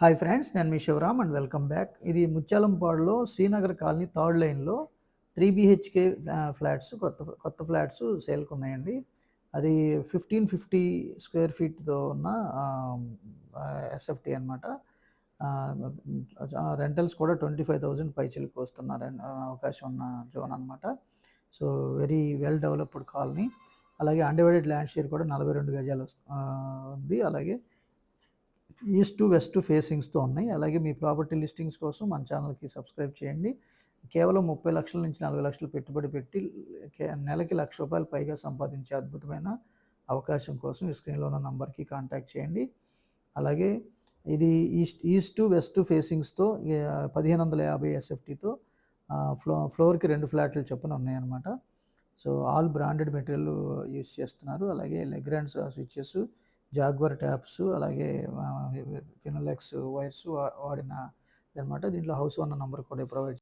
Hi friends, నేను మీ Shivaram and welcome back. ఇది ముత్యాలంపాడులో Srinagar colony third లైన్లో 3 BHK ఫ్లాట్స్, కొత్త కొత్త ఫ్లాట్స్ సేల్కి ఉన్నాయండి. అది 1550 స్క్వేర్ ఫీట్తో ఉన్న ఎస్ఎఫ్టీ అనమాట. రెంటల్స్ కూడా 25,000 పైచిలకు వస్తున్నారని అవకాశం ఉన్న జోన్ అనమాట. So very well developed colony. అలాగే అన్డివైడెడ్ ల్యాండ్ షేర్ కూడా 42 గజాలు ఉంది. అలాగే ఈస్ట్ టు వెస్ట్ ఫేసింగ్స్తో ఉన్నాయి. అలాగే మీ ప్రాపర్టీ లిస్టింగ్స్ కోసం మన ఛానల్కి సబ్స్క్రైబ్ చేయండి. కేవలం 30 లక్షల నుంచి 40 లక్షలు పెట్టుబడి పెట్టి నెలకి ₹1,00,000 పైగా సంపాదించే అద్భుతమైన అవకాశం కోసం ఈ స్క్రీన్లో ఉన్న నంబర్కి కాంటాక్ట్ చేయండి. అలాగే ఇది ఈస్ట్ టు వెస్ట్ ఫేసింగ్స్తో 1550 ఎస్ఎఫ్టీతో ఫ్లోర్కి 2 ఫ్లాట్లు చొప్పున ఉన్నాయన్నమాట. So all branded material use చేస్తున్నారు. అలాగే లెగ్రాండ్ స్విచ్చెస్, జాగ్వర్ ట్యాప్స్, అలాగే ఫినోలెక్స్ వైర్స్ వాడిన అనమాట. దీంట్లో హౌస్ ఓనర్ నంబర్ కూడా ప్రొవైడ్